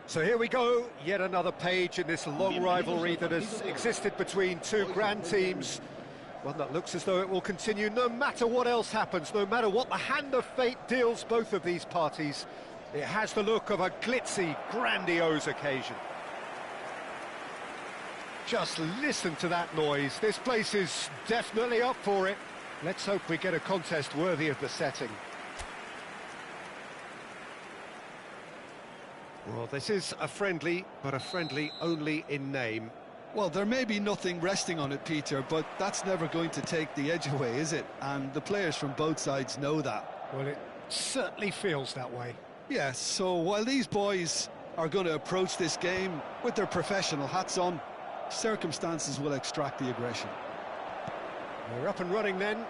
So here we go, yet another page in this long rivalry that has existed between two grand teams. One that looks as though it will continue no matter what else happens, no matter what the hand of fate deals both of these parties. It has the look of a glitzy, grandiose occasion. Just listen to that noise. This place is definitely up for it. Let's hope we get a contest worthy of the setting. Well, this is a friendly, but a friendly only in name. Well, there may be nothing resting on it, Peter, but that's never going to take the edge away, is it? And the players from both sides know that. Well, it certainly feels that way. Yes, so while these boys are going to approach this game with their professional hats on, circumstances will extract the aggression. We're up and running then.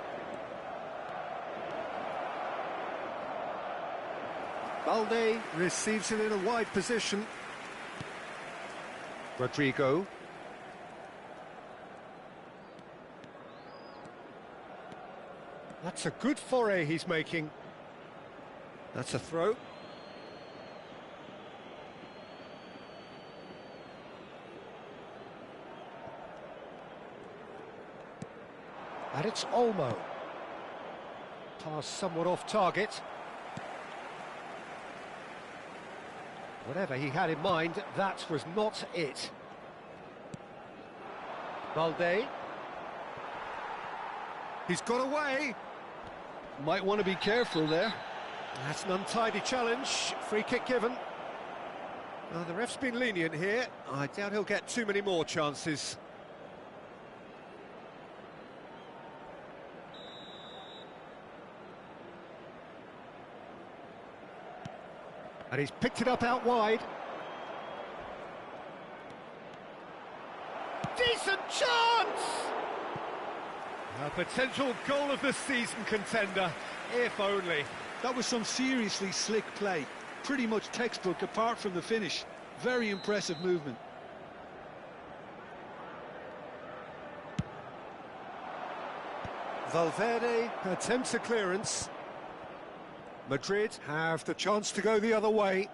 Balde receives it in a wide position. Rodrigo. That's a good foray he's making. That's a throw. And it's Olmo. Pass somewhat off target. Whatever he had in mind, that was not it. Balde. He's got away. Might want to be careful there. That's an untidy challenge. Free kick given. Well, the ref's been lenient here. I doubt he'll get too many more chances. And he's picked it up out wide. Decent chance! A potential goal of the season contender, if only. That was some seriously slick play. Pretty much textbook apart from the finish. Very impressive movement. Valverde attempts a clearance. Madrid have the chance to go the other way.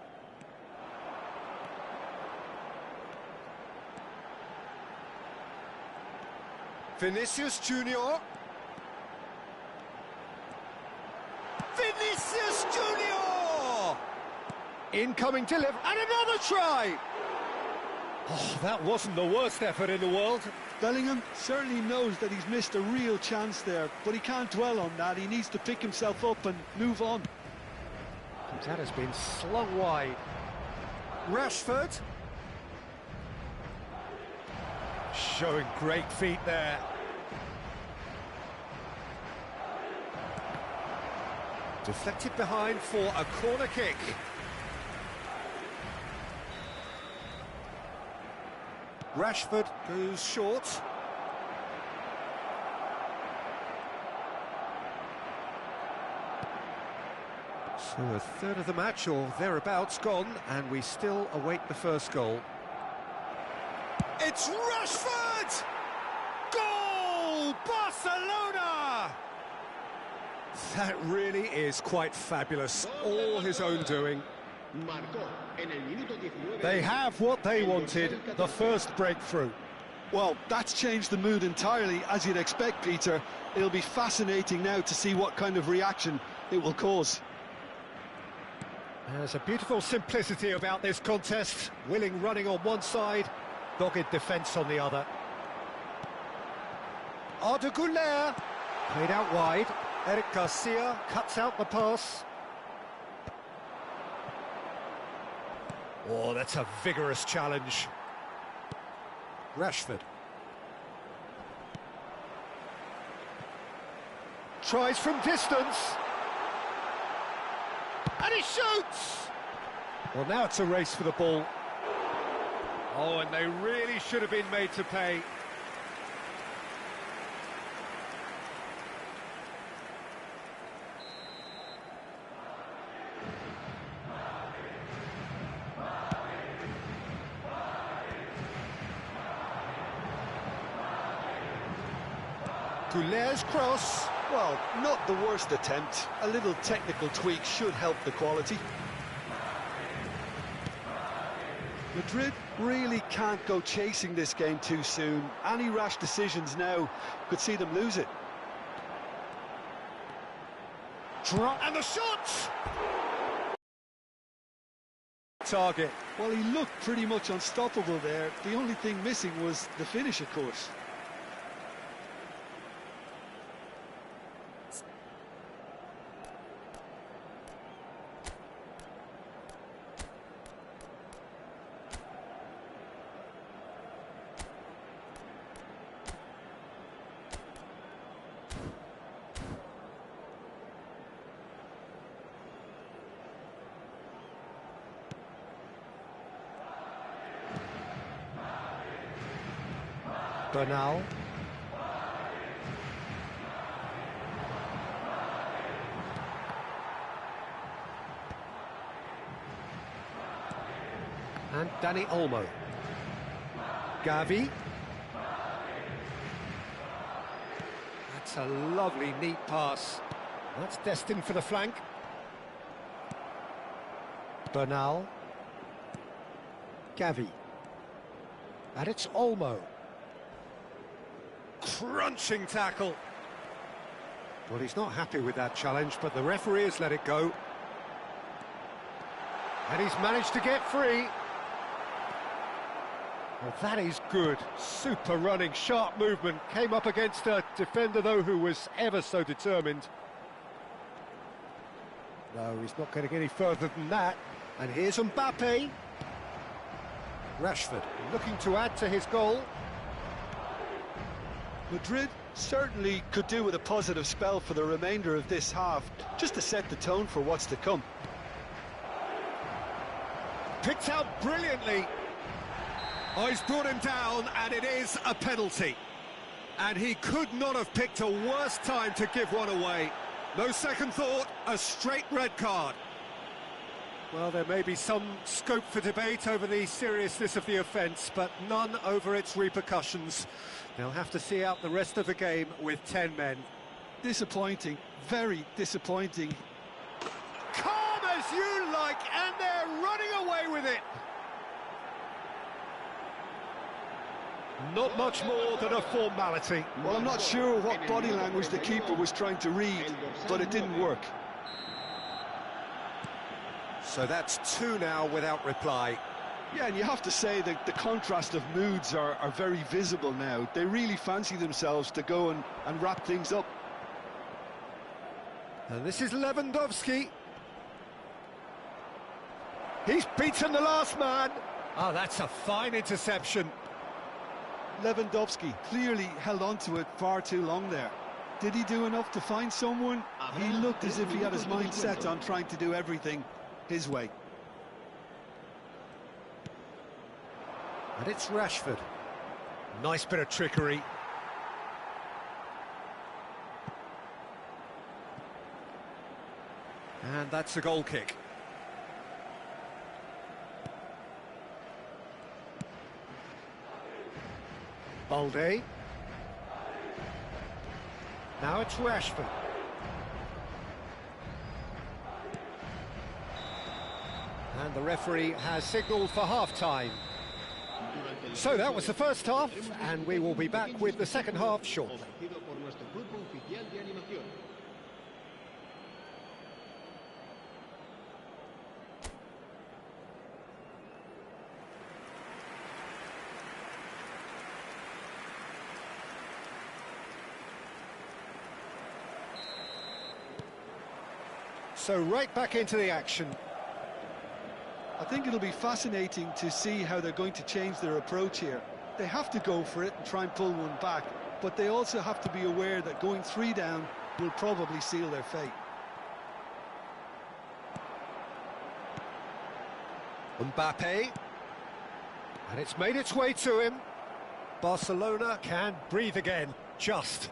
Vinicius Junior. Vinicius Junior! Incoming delivery, and another try! Oh, that wasn't the worst effort in the world. Bellingham certainly knows that he's missed a real chance there, but he can't dwell on that. He needs to pick himself up and move on. That has been slung wide. Rashford. Showing great feet there. Deflected behind for a corner kick. Rashford goes short. So a third of the match or thereabouts gone, and we still await the first goal. It's Rashford! Goal! Barcelona! That really is quite fabulous, all his own doing. They have what they wanted, the first breakthrough. Well, that's changed the mood entirely, as you'd expect, Peter. It'll be fascinating now to see what kind of reaction it will cause. There's a beautiful simplicity about this contest. Willing running on one side, dogged defence on the other. Arda Güler, played out wide. Eric Garcia cuts out the pass. Oh, that's a vigorous challenge. Rashford. Tries from distance. And he shoots! Well, now it's a race for the ball. Oh, and they really should have been made to pay. Güler's cross. Well, not the worst attempt. A little technical tweak should help the quality. Madrid really can't go chasing this game too soon. Any rash decisions now could see them lose it. And the shot! Target. Well, he looked pretty much unstoppable there. The only thing missing was the finish, of course. Bernal. And Dani Olmo. Gavi. That's a lovely, neat pass. That's destined for the flank. Bernal. Gavi. And it's Olmo. Crunching tackle. Well, he's not happy with that challenge, but the referee has let it go. And he's managed to get free. Well, that is good. Super running, sharp movement. Came up against a defender, though, who was ever so determined. No, he's not getting any further than that. And here's Mbappe. Rashford looking to add to his goal. Madrid certainly could do with a positive spell for the remainder of this half, just to set the tone for what's to come. Picked out brilliantly. Oh, he's brought him down, and it is a penalty. And he could not have picked a worse time to give one away. No second thought, a straight red card. Well, there may be some scope for debate over the seriousness of the offence, but none over its repercussions. They'll have to see out the rest of the game with 10 men. Disappointing, very disappointing. Calm as you like, and they're running away with it. Not much more than a formality. Well, I'm not sure what body language the keeper was trying to read, but it didn't work. So that's two now without reply. Yeah, and you have to say that the contrast of moods are very visible now. They really fancy themselves to go and wrap things up. And this is Lewandowski. He's beaten the last man. Oh, that's a fine interception. Lewandowski clearly held on to it far too long there. Did he do enough to find someone? He looked as if he had his mind set on trying to do everything his way. And it's Rashford. Nice bit of trickery. And that's a goal kick. Balde. Now it's Rashford. And the referee has signalled for half-time. So that was the first half, and we will be back with the second half shortly. So right back into the action. I think it'll be fascinating to see how they're going to change their approach here. They have to go for it and try and pull one back, but they also have to be aware that going 3 down will probably seal their fate. Mbappe. And it's made its way to him. Barcelona can breathe again, just.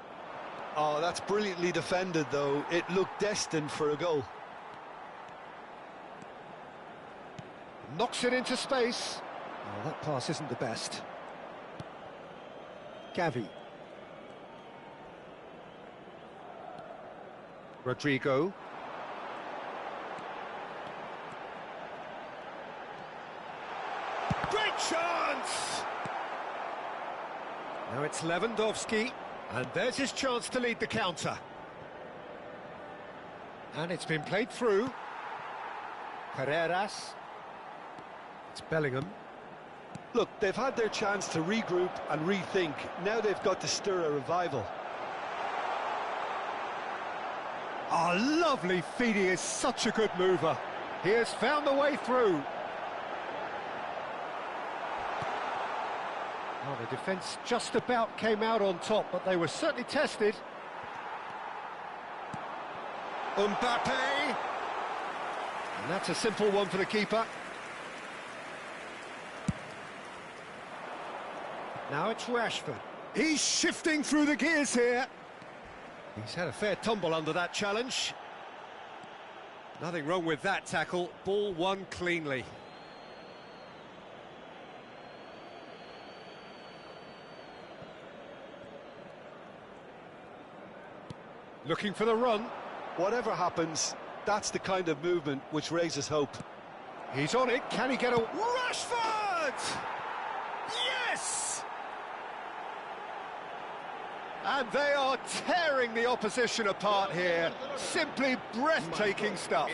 Oh, that's brilliantly defended, though. It looked destined for a goal. Knocks it into space. Oh, that pass isn't the best. Gavi. Rodrigo. it's Lewandowski, and there's his chance to lead the counter. And it's been played through. Carreras. It's Bellingham. Look, they've had their chance to regroup and rethink. Now they've got to stir a revival. Oh, lovely feed. He is such a good mover. He has found the way through. Oh, the defence just about came out on top, but they were certainly tested. Mbappe! And that's a simple one for the keeper. Now it's Rashford. He's shifting through the gears here. He's had a fair tumble under that challenge. Nothing wrong with that tackle. Ball won cleanly. Looking for the run. Whatever happens, that's the kind of movement which raises hope. He's on it. Can he get a... Rashford! Yes! And they are tearing the opposition apart here. Simply breathtaking stuff.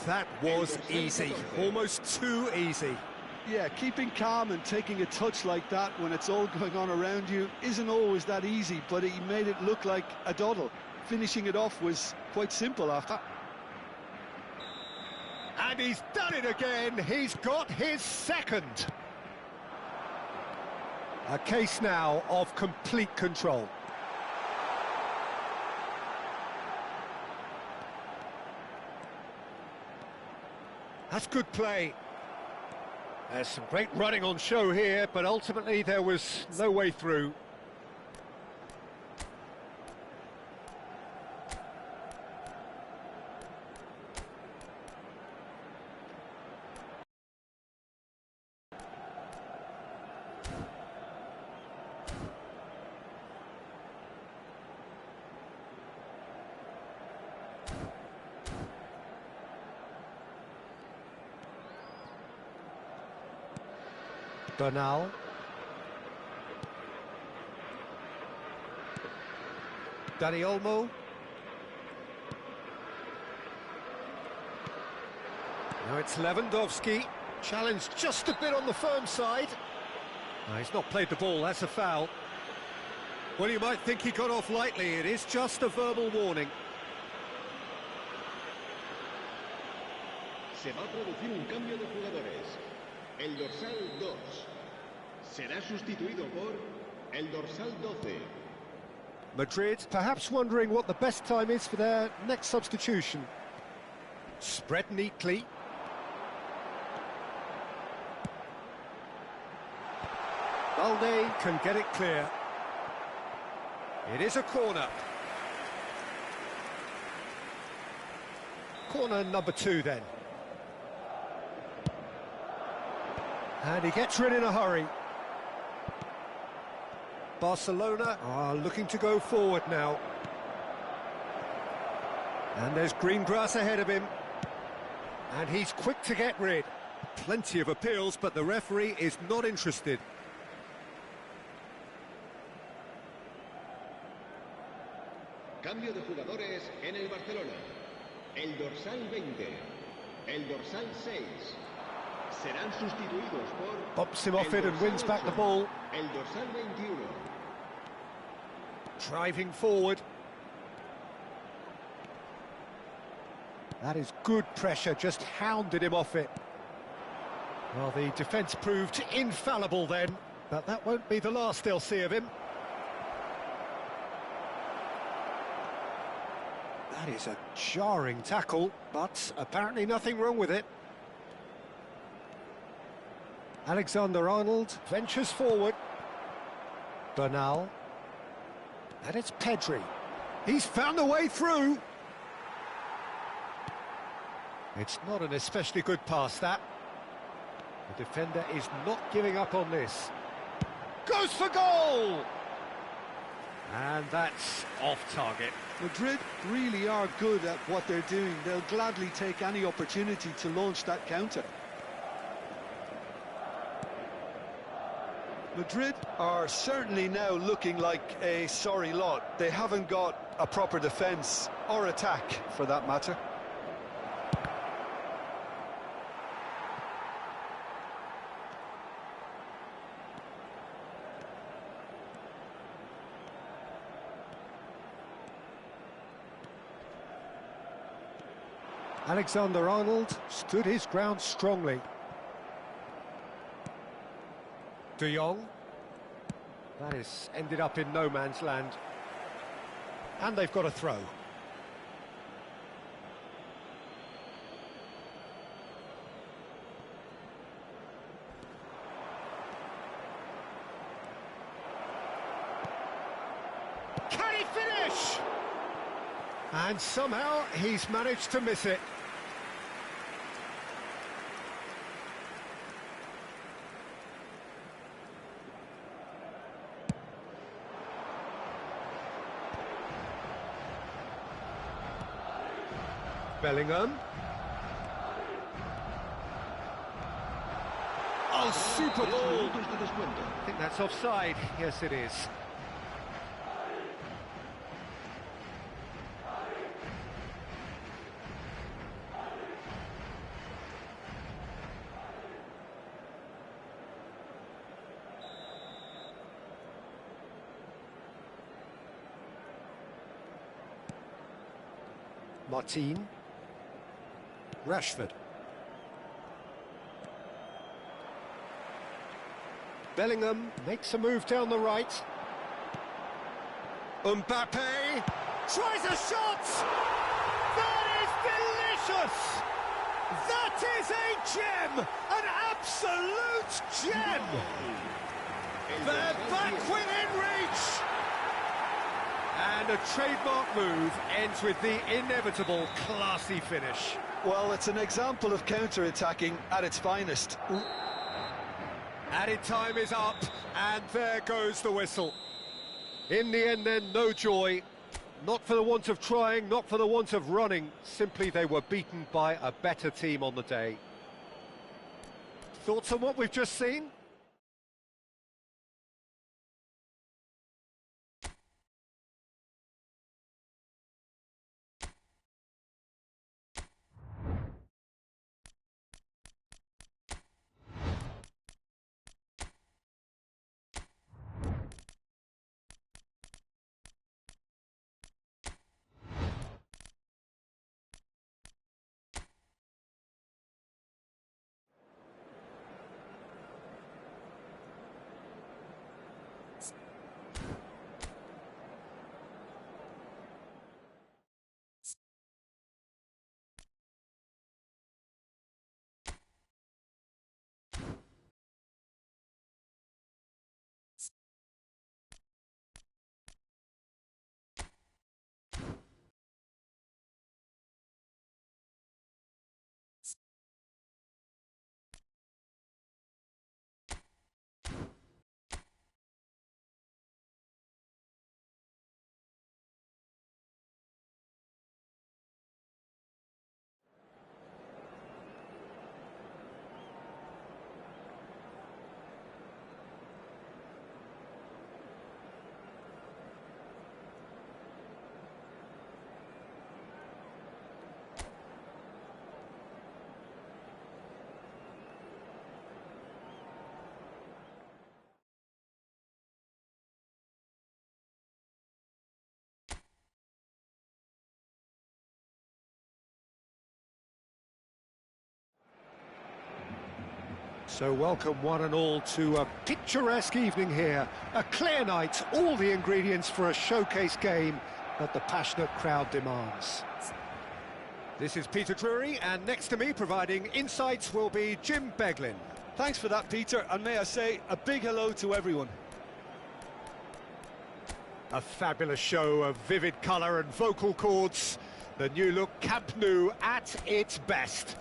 That was easy. Almost too easy. Yeah, keeping calm and taking a touch like that when it's all going on around you isn't always that easy, but he made it look like a doddle. Finishing it off was quite simple after. And he's done it again. He's got his second. A case now of complete control. That's good play. There's some great running on show here, but ultimately there was no way through. Bernal. Dani Olmo. Now it's Lewandowski. Challenged just a bit on the firm side. No, he's not played the ball, that's a foul. Well, you might think he got off lightly. It is just a verbal warning. Se va a producir un cambio de jugadores. El dorsal 2 será sustituido por el dorsal 12. Madrid perhaps wondering what the best time is for their next substitution. Spread neatly. Balde can get it clear. It is a corner. Corner number 2 then. And he gets rid in a hurry. Barcelona are looking to go forward now. And there's green grass ahead of him. And he's quick to get rid. Plenty of appeals, but the referee is not interested. Cambio de jugadores en el Barcelona. El dorsal 20, el dorsal 6. Serán sustituidos por... Bumps him off it and wins back the ball. El dorsal 21. Driving forward. That is good pressure, just hounded him off it. Well, the defence proved infallible then, but that won't be the last they'll see of him. That is a jarring tackle, but apparently nothing wrong with it. Alexander-Arnold ventures forward. Bernal. And it's Pedri. He's found a way through. It's not an especially good pass, that. The defender is not giving up on this. Goes for goal! And that's off target. Madrid really are good at what they're doing. They'll gladly take any opportunity to launch that counter. Madrid are certainly now looking like a sorry lot. They haven't got a proper defence or attack, for that matter. Alexander-Arnold stood his ground strongly. De Jong. That has ended up in no man's land. And they've got a throw. Can he finish? And somehow he's managed to miss it. Bellingham. Oh, super ball. I think that's offside. Yes, it is. Martin. Rashford. Bellingham makes a move down the right. Mbappe tries a shot! That is delicious! That is a gem! An absolute gem! They're back within reach! And a trademark move ends with the inevitable classy finish. Well, it's an example of counter-attacking at its finest. Added time is up, and there goes the whistle. In the end then, no joy. Not for the want of trying, not for the want of running. Simply they were beaten by a better team on the day. Thoughts on what we've just seen? So welcome one and all to a picturesque evening here. A clear night, all the ingredients for a showcase game that the passionate crowd demands. This is Peter Drury, and next to me providing insights will be Jim Beglin. Thanks for that, Peter, and may I say a big hello to everyone. A fabulous show of vivid colour and vocal cords. The new look Camp Nou at its best.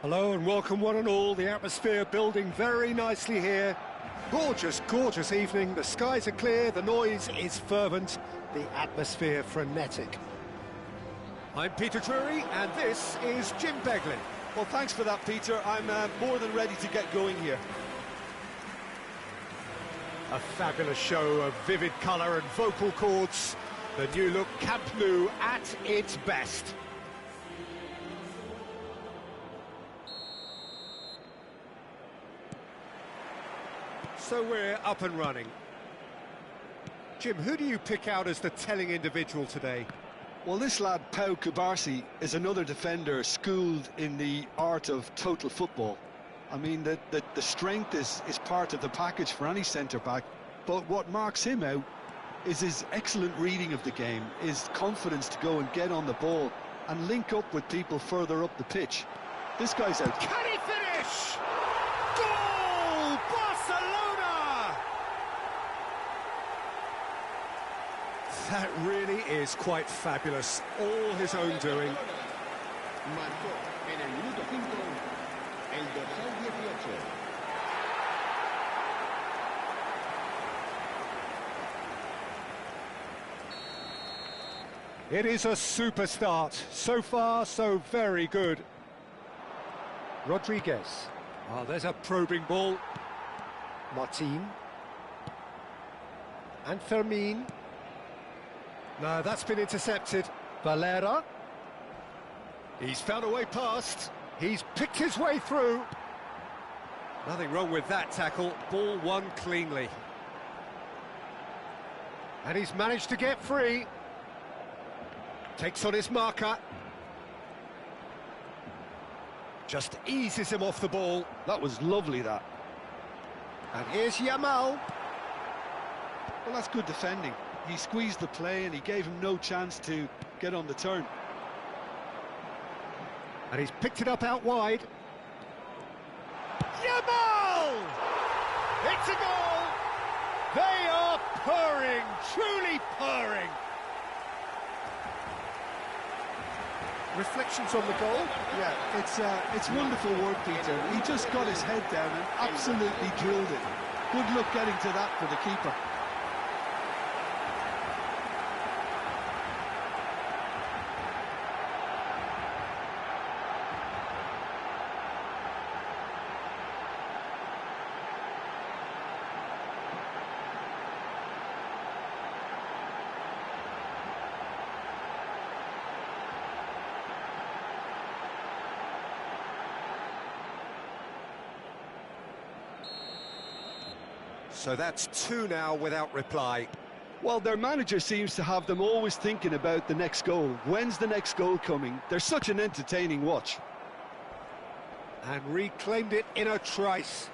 Hello and welcome one and all. The atmosphere building very nicely here. Gorgeous, gorgeous evening. The skies are clear, the noise is fervent, the atmosphere frenetic. I'm Peter Drury and this is Jim Beglin. Well, thanks for that, Peter. I'm more than ready to get going here. A fabulous show of vivid colour and vocal cords. The new look Camp Nou at its best. So we're up and running. Jim, who do you pick out as the telling individual today? Well, this lad, Pau Kubarsi, is another defender schooled in the art of total football. I mean, the strength is part of the package for any centre-back, but what marks him out is his excellent reading of the game, his confidence to go and get on the ball and link up with people further up the pitch. This guy's out. Can he finish? Goal! Barcelona! That really is quite fabulous. All his own doing. Marcó en el minuto 5 el dorsal 18. It is a super start. So far, so very good. Rodriguez. Oh, there's a probing ball. Martin. And Fermin. No, that's been intercepted. Valera. He's found a way past. He's picked his way through. Nothing wrong with that tackle. Ball won cleanly. And he's managed to get free. Takes on his marker. Just eases him off the ball. That was lovely, that. And here's Yamal. Well, that's good defending. He squeezed the play and he gave him no chance to get on the turn. And he's picked it up out wide. Yamal! It's a goal! They are purring, truly purring. Reflections on the goal? Yeah, it's wonderful work, Peter. He just got his head down and absolutely drilled it. Good luck getting to that for the keeper. So that's two now without reply. Well, their manager seems to have them always thinking about the next goal. When's the next goal coming? They're such an entertaining watch. And reclaimed it in a trice.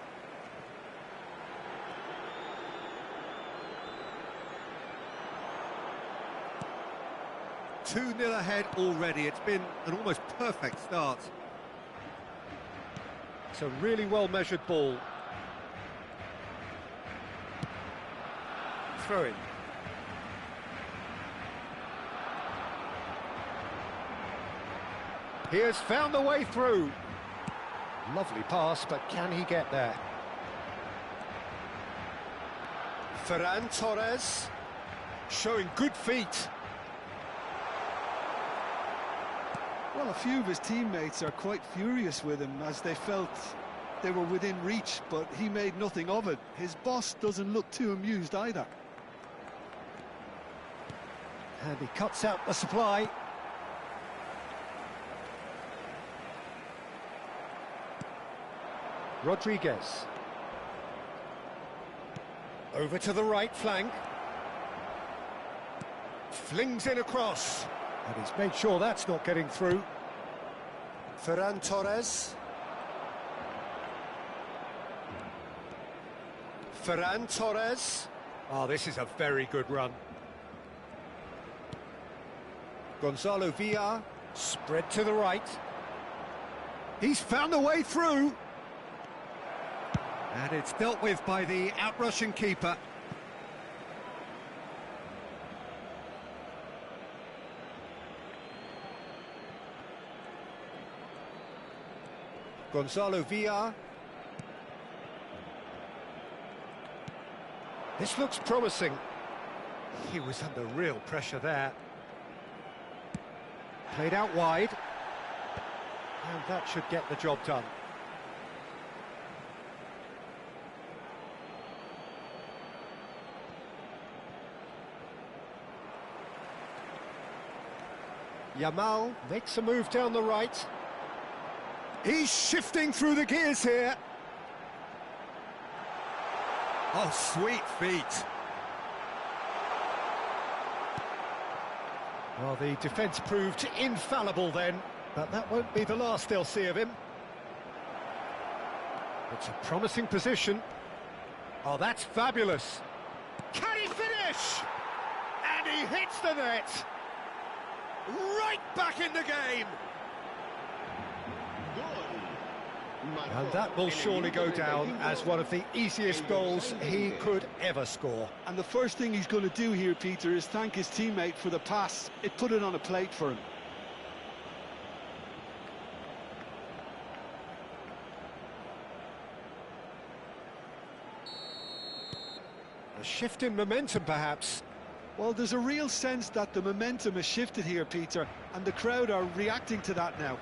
Two 2-0 ahead already. It's been an almost perfect start. It's a really well-measured ball. Throw in. He has found the way through. Lovely pass, but can he get there? Ferran Torres showing good feet. Well, a few of his teammates are quite furious with him as they felt they were within reach, but he made nothing of it. His boss doesn't look too amused either. And he cuts out the supply. Rodriguez. Over to the right flank. Flings in across. And he's made sure that's not getting through. Ferran Torres. Ferran Torres. Oh, this is a very good run. Gonzalo Villar, spread to the right. He's found a way through. And it's dealt with by the outrushing keeper. Gonzalo Villar. This looks promising. He was under real pressure there. Played out wide. And that should get the job done. Yamal makes a move down the right. He's shifting through the gears here. Oh, sweet feet. Well, the defence proved infallible then, but that won't be the last they'll see of him. It's a promising position. Oh, that's fabulous. Can he finish? And he hits the net. Right back in the game. And that will surely go down as one of the easiest goals he could ever score. And the first thing he's going to do here, Peter, is thank his teammate for the pass. It put it on a plate for him. A shift in momentum, perhaps. Well, there's a real sense that the momentum has shifted here, Peter, and the crowd are reacting to that now.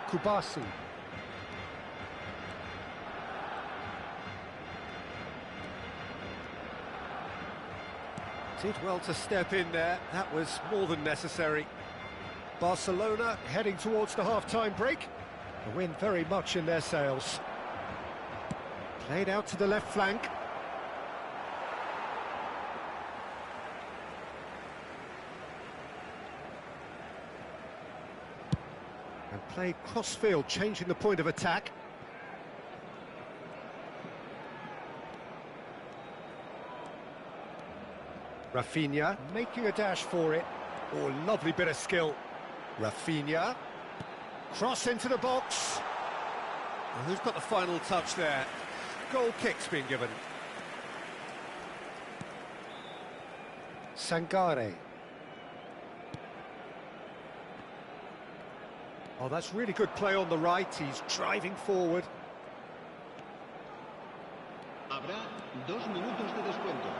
Kubasi. Did well to step in there. That was more than necessary. Barcelona heading towards the half-time break. The wind very much in their sails. Played out to the left flank. And played cross-field, changing the point of attack. Rafinha making a dash for it. Oh, lovely bit of skill. Rafinha. Cross into the box. Well, who's got the final touch there? Goal kick's been given. Sangare. Oh, that's really good play on the right. He's driving forward. Habrá 2 minutos de descuento.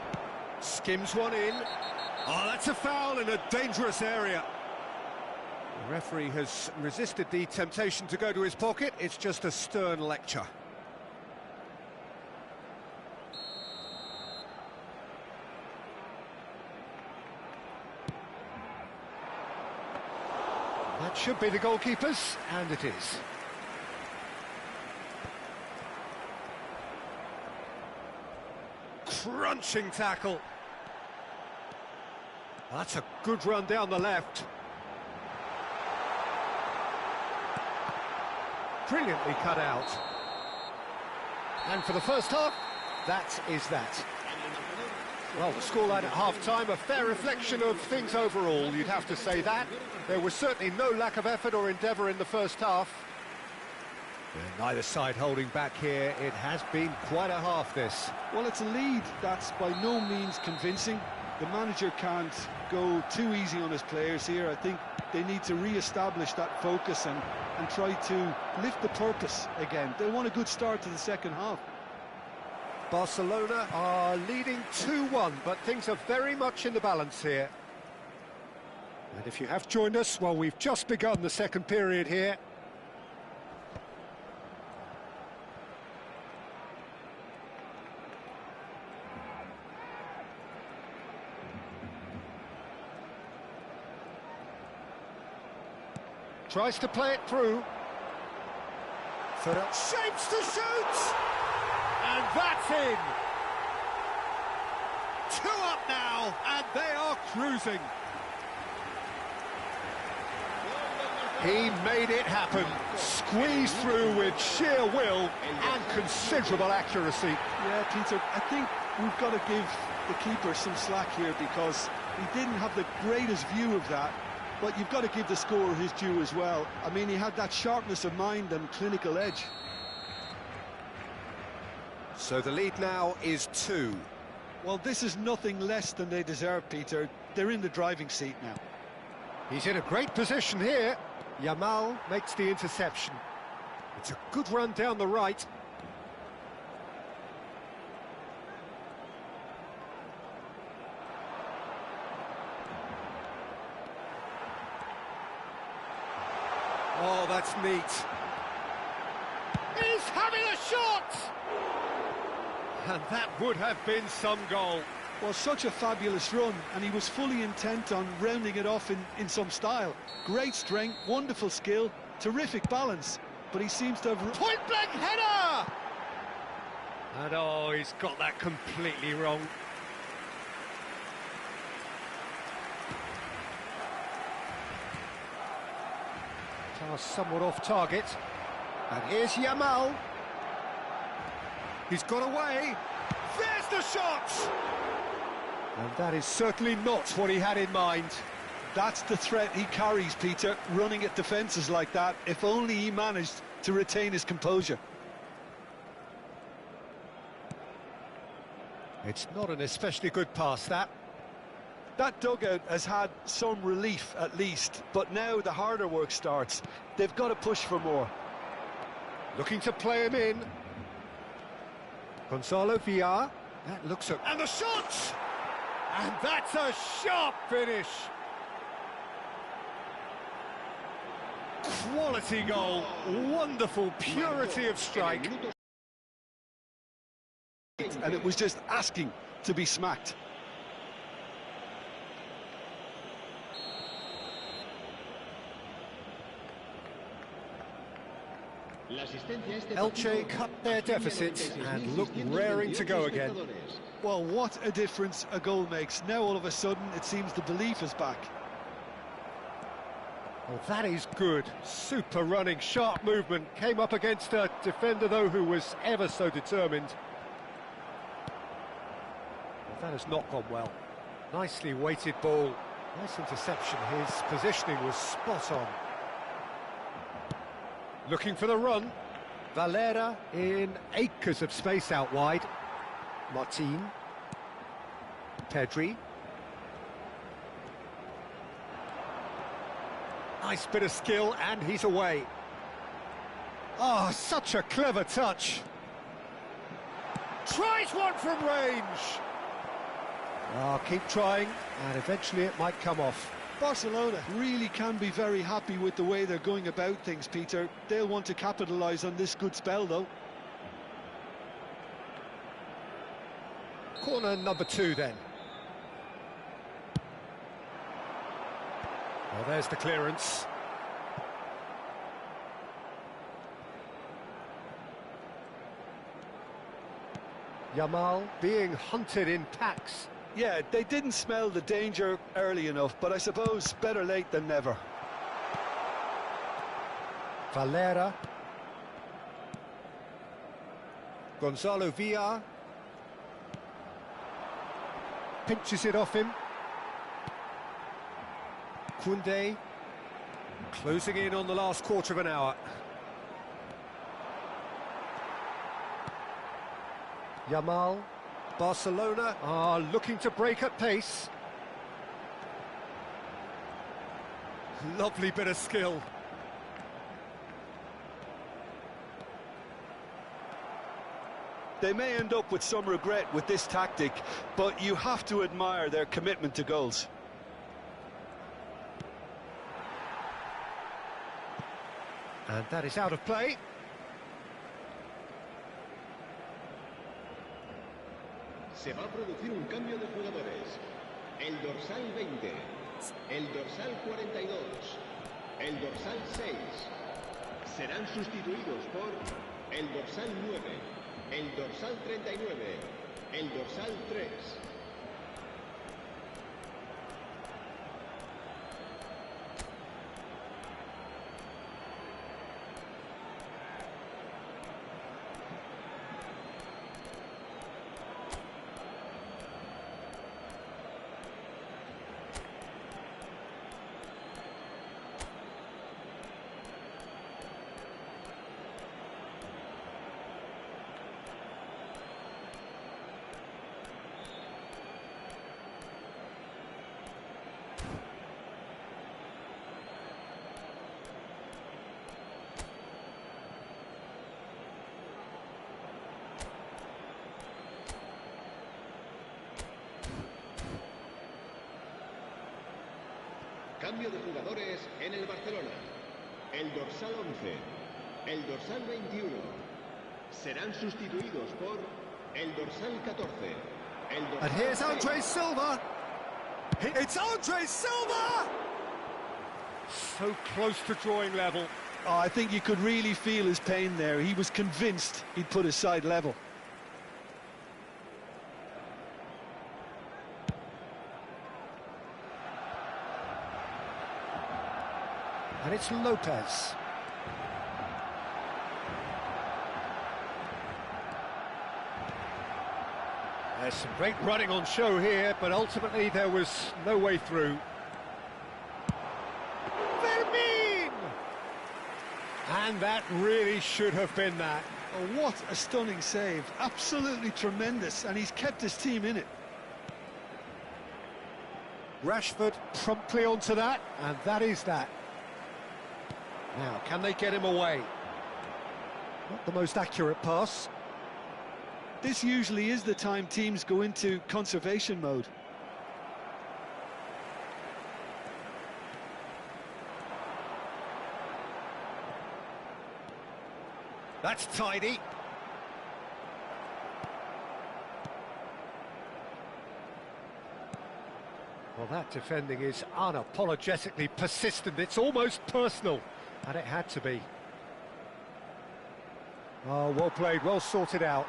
Skims one in. Oh, that's a foul in a dangerous area. The referee has resisted the temptation to go to his pocket. It's just a stern lecture. That should be the goalkeepers, and it is. Crunching tackle. That's a good run down the left. Brilliantly cut out. And for the first half, that is that. Well, the scoreline at half-time, a fair reflection of things overall, you'd have to say that. There was certainly no lack of effort or endeavour in the first half. And neither side holding back here. It has been quite a half, this. Well, it's a lead that's by no means convincing. The manager can't go too easy on his players here. I think they need to re-establish that focus and try to lift the purpose again. They want a good start to the second half. Barcelona are leading 2-1, but things are very much in the balance here. And if you have joined us, well, we've just begun the second period here. Tries to play it through. Shapes to shoot! And that's in! 2 up now, and they are cruising. He made it happen. Squeezed through with sheer will and considerable accuracy. Yeah, Peter, I think we've got to give the keeper some slack here because he didn't have the greatest view of that. But you've got to give the scorer his due as well. I mean, he had that sharpness of mind and clinical edge. So the lead now is 2. Well, this is nothing less than they deserve, Peter. They're in the driving seat now. He's in a great position here. Yamal makes the interception. It's a good run down the right. Oh, that's neat. He's having a shot! And that would have been some goal. Well, such a fabulous run, and he was fully intent on rounding it off in some style. Great strength, wonderful skill, terrific balance, but he seems to have... Point-blank header! And oh, he's got that completely wrong. Somewhat off target, and here's Yamal. He's got away. There's the shot, and that is certainly not what he had in mind. That's the threat he carries, Peter, running at defences like that. If only he managed to retain his composure. It's not an especially good pass, that. That dugout has had some relief, at least, but now the harder work starts. They've got to push for more. Looking to play him in. Gonzalo Villar. That looks at... And the shot! And that's a sharp finish. Quality goal. Wonderful purity of strike. And it was just asking to be smacked. Elche cut their deficit and look raring to go again. Well, what a difference a goal makes. Now all of a sudden it seems the belief is back. Well, that is good. Super running, sharp movement. Came up against a defender, though, who was ever so determined. Well, that has not gone well. Nicely weighted ball. Nice interception. His positioning was spot on. Looking for the run. Valera in acres of space out wide. Martin. Pedri. Nice bit of skill, and he's away. Oh, such a clever touch. Tries one from range. Oh, keep trying, and eventually it might come off. Barcelona really can be very happy with the way they're going about things, Peter. They'll want to capitalise on this good spell, though. Corner number 2, then. Well, there's the clearance. Yamal being hunted in packs. Yeah, they didn't smell the danger early enough, but I suppose better late than never. Valera. Gonzalo Villar. Pinches it off him. Koundé. Closing in on the last quarter of an hour. Yamal. Barcelona are looking to break at pace. Lovely bit of skill. They may end up with some regret with this tactic, but you have to admire their commitment to goals. And that is out of play. Se va a producir un cambio de jugadores. El dorsal 20, el dorsal 42, el dorsal 6 serán sustituidos por el dorsal 9, el dorsal 39, el dorsal 3. Cambio de jugadores en el Barcelona. El dorsal 11, el dorsal 21 serán sustituidos por el dorsal 14. El dorsal And here's Andre Silva. It's Andre Silva! So close to drawing level. Oh, I think you could really feel his pain there. He was convinced he'd put his side level. And it's Lopez. There's some great running on show here, but ultimately there was no way through. Fermin! And that really should have been that. Oh, what a stunning save. Absolutely tremendous, and he's kept his team in it. Rashford promptly onto that, and that is that. Now, can they get him away? Not the most accurate pass. This usually is the time teams go into conservation mode. That's tidy. Well, that defending is unapologetically persistent. It's almost personal, and it had to be. Oh, well played, well sorted out.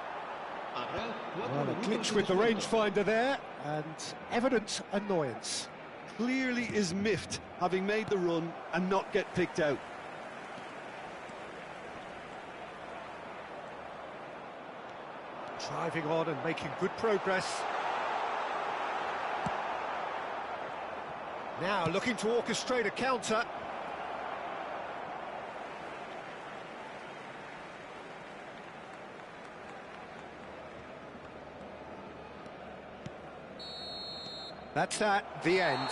Well, a glitch with the rangefinder there, and evident annoyance. Clearly is miffed, having made the run and not get picked out. Driving on and making good progress. Now looking to orchestrate a counter. That's that, the end.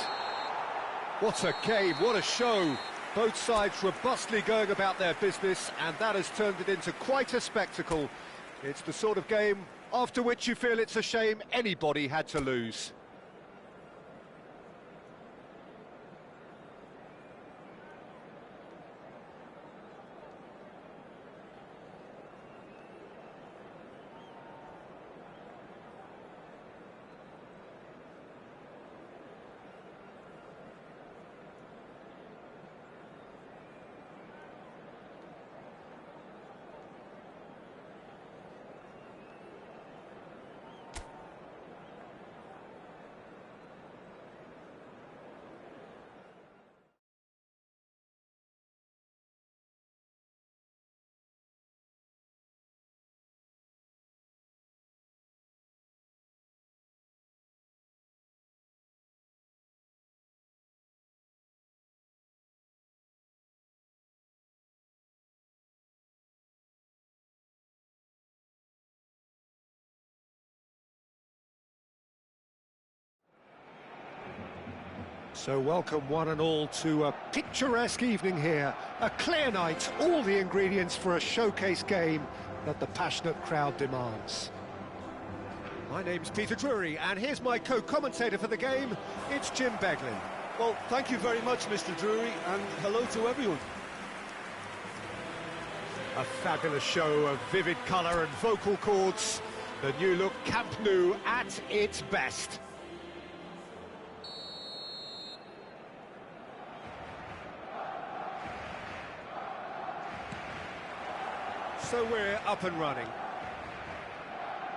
What a game, what a show. Both sides robustly going about their business, and that has turned it into quite a spectacle. It's the sort of game after which you feel it's a shame anybody had to lose. So welcome one and all to a picturesque evening here. A clear night, all the ingredients for a showcase game that the passionate crowd demands. My name's Peter Drury, and here's my co-commentator for the game, it's Jim Beglin. Well, thank you very much, Mr. Drury, and hello to everyone. A fabulous show of vivid colour and vocal cords. The new look Camp Nou at its best. So we're up and running.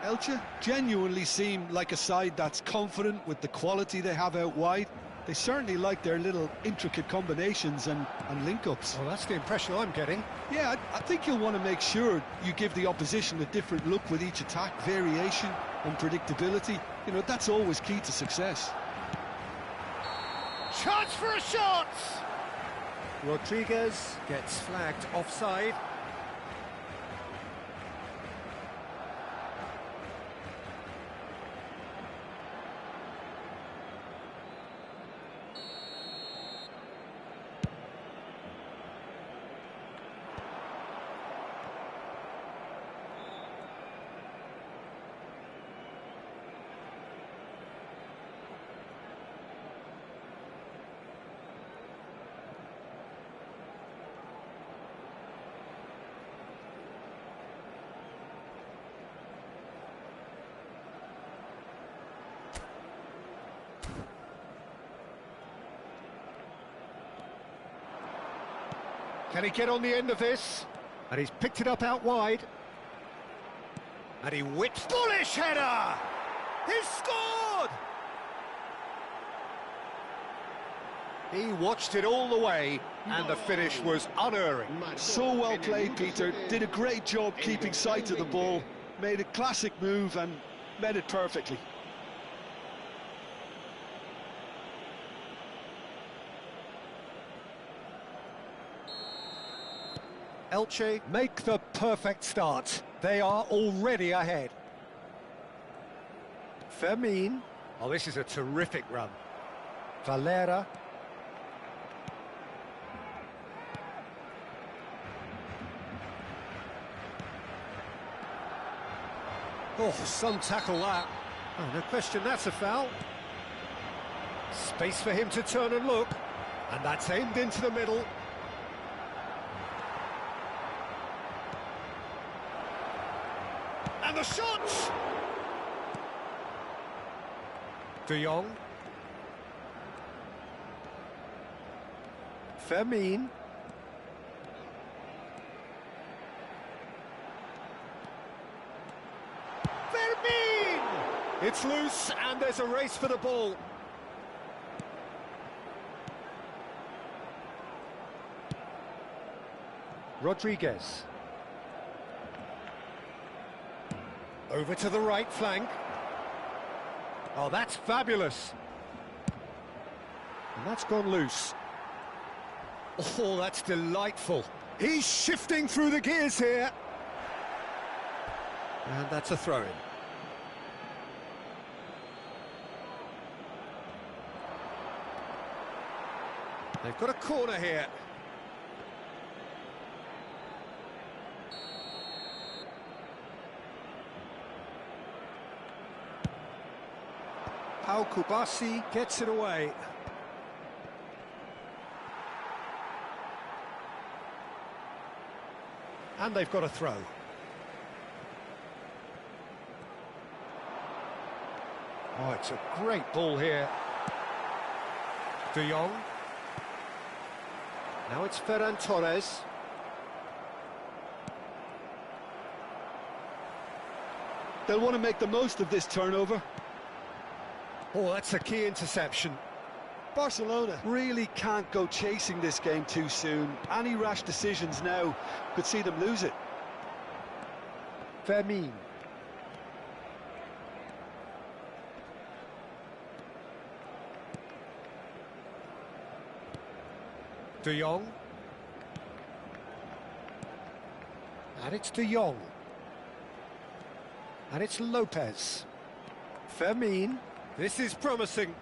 Elche genuinely seem like a side that's confident with the quality they have out wide. They certainly like their little intricate combinations and link-ups. Well, that's the impression I'm getting. Yeah, I think you'll want to make sure you give the opposition a different look with each attack, variation, unpredictability. You know, that's always key to success. Chance for a shot! Rodriguez gets flagged offside. Can he get on the end of this? And he's picked it up out wide. And he whips. Bullish header! He's scored! He watched it all the way, and the finish was unerring. So well played, Peter. Did a great job keeping sight of the ball. Made a classic move and met it perfectly. Elche make the perfect start. They are already ahead. Fermin. Oh, this is a terrific run. Valera. Oh, some tackle that. Oh, no question, that's a foul. Space for him to turn and look. And that's aimed into the middle. And the shot! De Jong. Fermin. It's loose, and there's a race for the ball. Rodriguez. Over to the right flank. Oh, that's fabulous. And that's gone loose. Oh, that's delightful. He's shifting through the gears here. And that's a throw-in. They've got a corner here. How Kubasi gets it away. And they've got a throw. Oh, it's a great ball here. De Jong. Now it's Ferran Torres. They'll want to make the most of this turnover. Oh, that's a key interception. Barcelona really can't go chasing this game too soon. Any rash decisions now could see them lose it. Fermin. De Jong. And it's De Jong. And it's Lopez. Fermin. This is promising.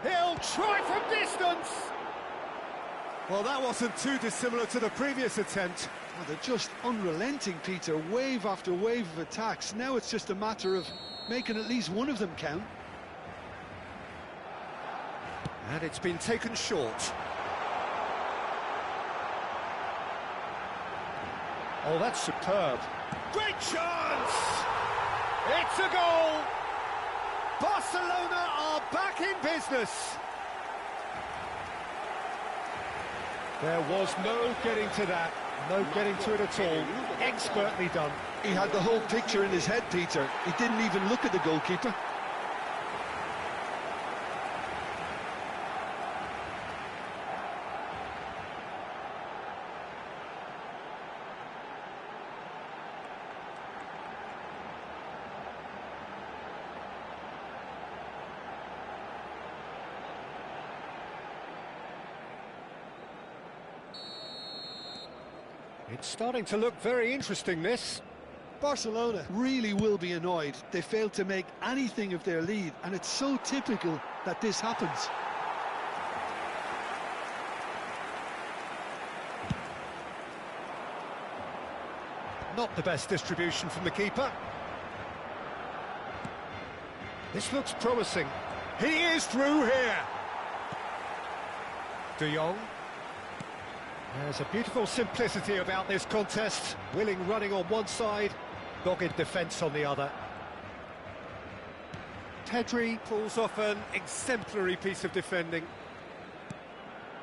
He'll try from distance! Well, that wasn't too dissimilar to the previous attempt. Well, they're just unrelenting, Peter. Wave after wave of attacks. Now it's just a matter of making at least one of them count. And it's been taken short. Oh, that's superb. Great chance! It's a goal! Barcelona are back in business. There was no getting to that, no getting to it at all. Expertly done. He had the whole picture in his head, Peter. He didn't even look at the goalkeeper. It's starting to look very interesting, this. Barcelona really will be annoyed. They failed to make anything of their lead, and it's so typical that this happens. Not the best distribution from the keeper. This looks promising. He is through here. De Jong. There's a beautiful simplicity about this contest. Willing running on one side, dogged defence on the other. Pedri pulls off an exemplary piece of defending.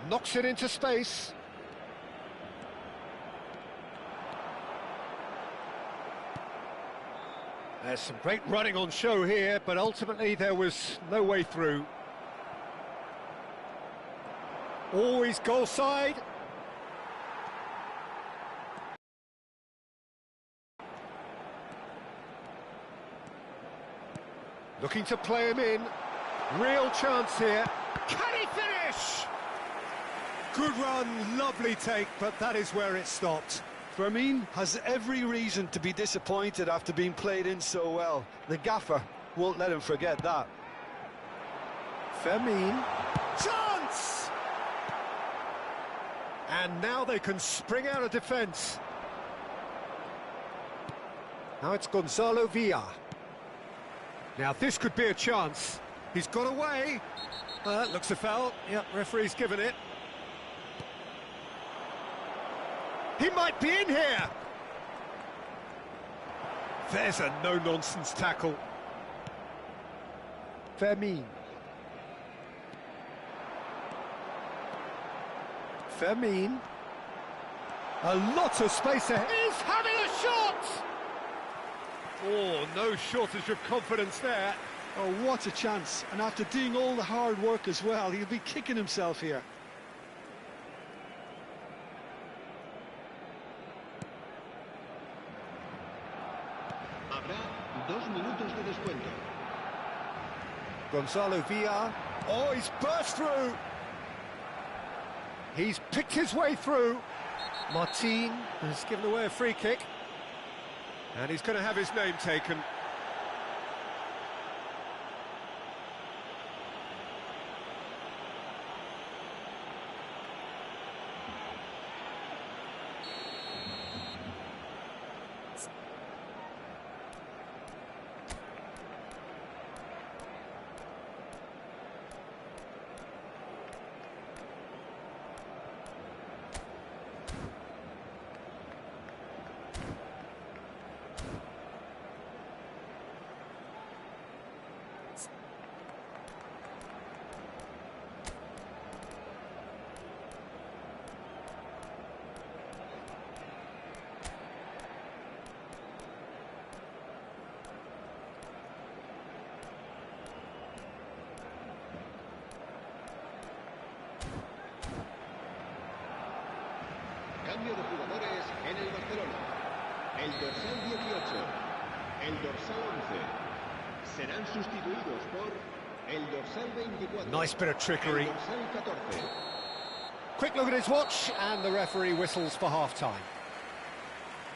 Knocks it into space. There's some great running on show here, but ultimately there was no way through. Always goal side. Looking to play him in. Real chance here. Can he finish? Good run, lovely take, but that is where it stopped. Fermin has every reason to be disappointed after being played in so well. The gaffer won't let him forget that. Fermin. Chance! And now they can spring out of defence. Now it's Gonzalo Villa. Now this could be a chance. He's got away. That looks a foul. Yep, referee's given it. He might be in here. There's a no-nonsense tackle. Fermin. Fermin. A lot of space ahead. He's having a shot! Oh, no shortage of confidence there. Oh, what a chance. And after doing all the hard work as well, he'll be kicking himself here. Habrá 2 minutos de descuento. Gonzalo Villar. Oh, he's burst through. He's picked his way through. Martin has given away a free kick. And he's going to have his name taken. Cambio de jugadores en el Barcelona. El dorsal 18, el dorsal 11 serán sustituidos por el dorsal 24. Nice bit of trickery. El dorsal 14. Quick look at his watch, and the referee whistles for half-time.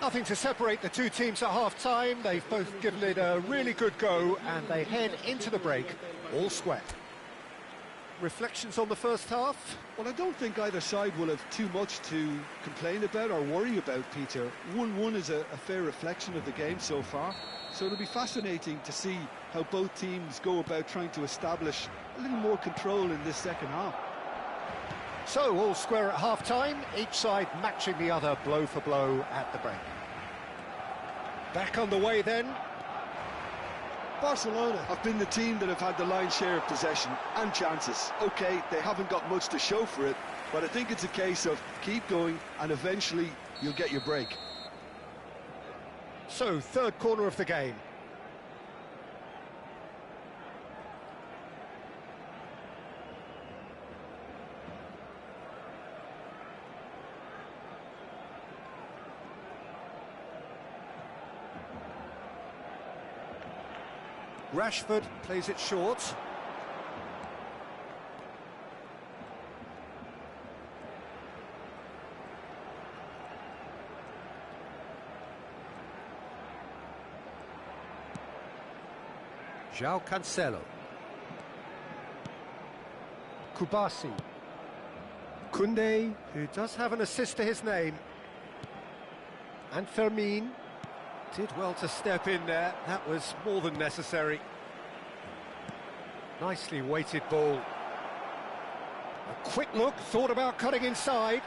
Nothing to separate the two teams at half-time. They've both given it a really good go, and they head into the break all square. Reflections on the first half? Well, I don't think either side will have too much to complain about or worry about, Peter. 1-1 is a fair reflection of the game so far. So it'll be fascinating to see how both teams go about trying to establish a little more control in this second half. So, all square at half-time, each side matching the other blow for blow at the break. Back on the way then. Barcelona have been the team that have had the lion's share of possession and chances. OK, they haven't got much to show for it, but I think it's a case of keep going and eventually you'll get your break. So, third corner of the game. Rashford plays it short. João Cancelo. Kubasi. Koundé, who does have an assist to his name. And Fermin. Did well to step in there, that was more than necessary. Nicely weighted ball. A quick look, thought about cutting inside.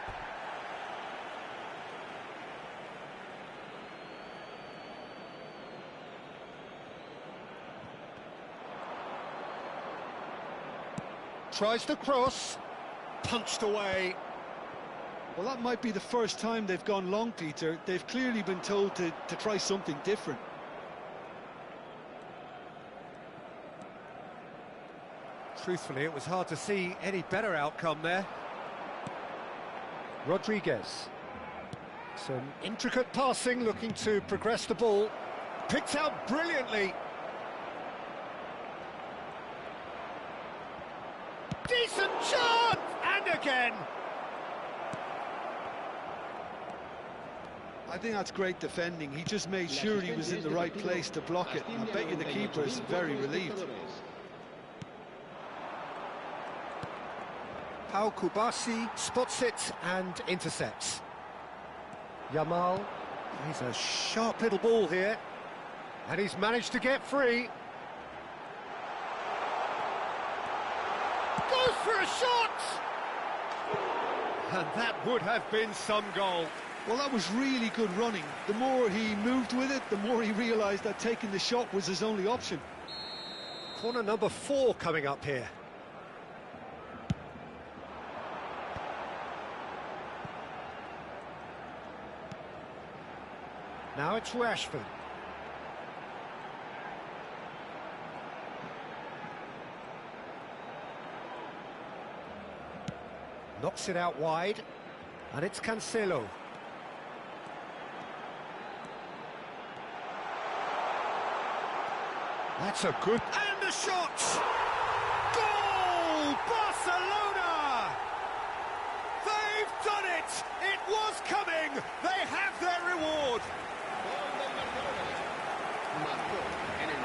Tries to cross, punched away. Well, that might be the first time they've gone long, Peter. They've clearly been told to try something different. Truthfully, it was hard to see any better outcome there. Rodriguez. Some intricate passing, looking to progress the ball. Picked out brilliantly. Decent chance! And again! I think that's great defending. He just made sure he was in the right place to block it. I bet you the keeper is very relieved. Pau Kubasi spots it and intercepts. Yamal, he's a sharp little ball here. And he's managed to get free. Goes for a shot! And that would have been some goal. Well, that was really good running. The more he moved with it, the more he realised that taking the shot was his only option. Corner number 4 coming up here. Now it's Rashford. Knocks it out wide, and it's Cancelo. That's a good... And the shot! Goal! Barcelona! They've done it! It was coming! They have their reward!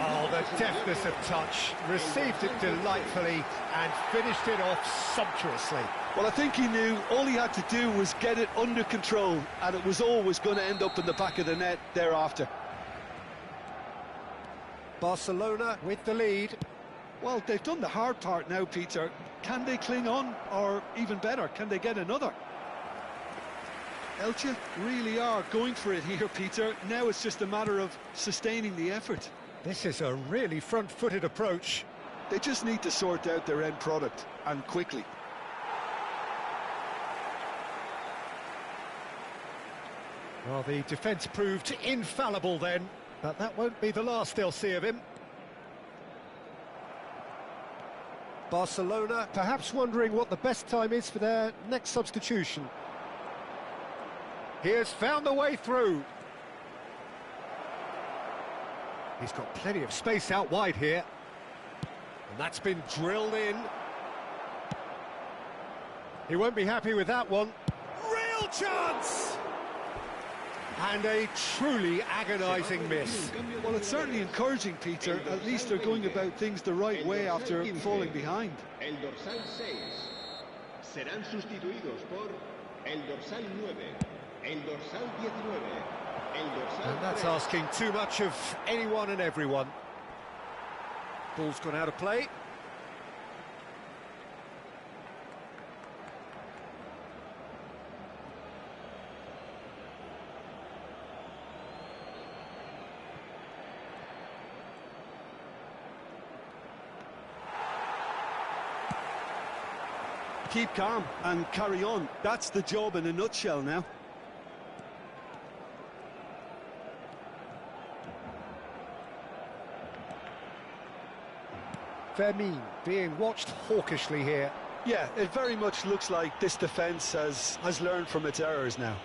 Oh, the deftness of touch. Received it delightfully and finished it off sumptuously. Well, I think he knew all he had to do was get it under control, and it was always going to end up in the back of the net thereafter. Barcelona with the lead. Well, they've done the hard part now, Peter. Can they cling on, or even better, can they get another? Elche really are going for it here, Peter. Now it's just a matter of sustaining the effort. This is a really front-footed approach. They just need to sort out their end product, and quickly. Well, the defence proved infallible then, but that won't be the last they'll see of him. Barcelona perhaps wondering what the best time is for their next substitution. He has found the way through. He's got plenty of space out wide here. And that's been drilled in. He won't be happy with that one. Real chance! And a truly agonising miss. Well, it's certainly encouraging, Peter. At least they're going about things the right way after falling behind. El dorsal 6 serán sustituidos por el dorsal 9, el dorsal 19, el dorsal. And that's asking too much of anyone and everyone. Ball's gone out of play. Keep calm and carry on. That's the job in a nutshell now. Fermin being watched hawkishly here. Yeah, it very much looks like this defence has learned from its errors now.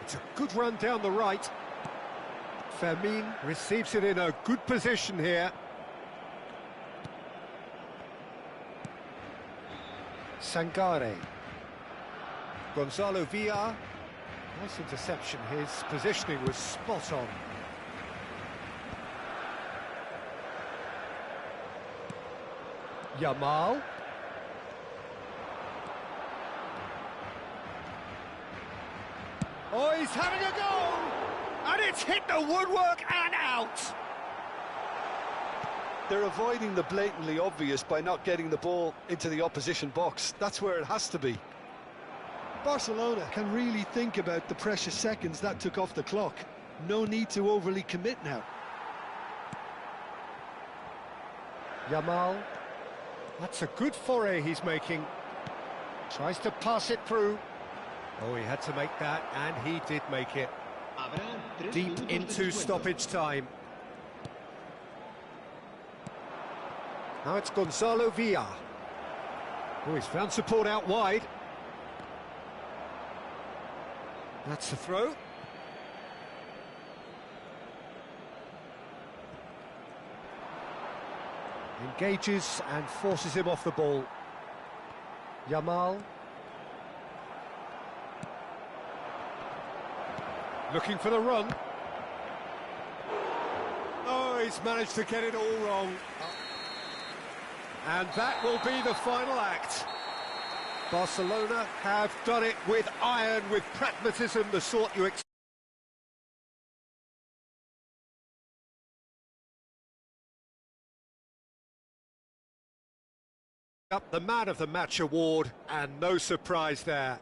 It's a good run down the right. Fermin receives it in a good position here. Sangare. Gonzalo Villar. Nice interception. His positioning was spot on. Yamal. Oh, he's having a go! And it's hit the woodwork and out! They're avoiding the blatantly obvious by not getting the ball into the opposition box. That's where it has to be. Barcelona can really think about the precious seconds that took off the clock. No need to overly commit now. Yamal. That's a good foray he's making. Tries to pass it through. Oh, he had to make that, and he did make it. Deep into stoppage time. Now it's Gonzalo Villar. Oh, he's found support out wide. That's the throw. Engages and forces him off the ball. Yamal. Looking for the run. Oh, he's managed to get it all wrong. And that will be the final act. Barcelona have done it with iron, with pragmatism, the sort you expect. Up the Man of the Match award, and no surprise there.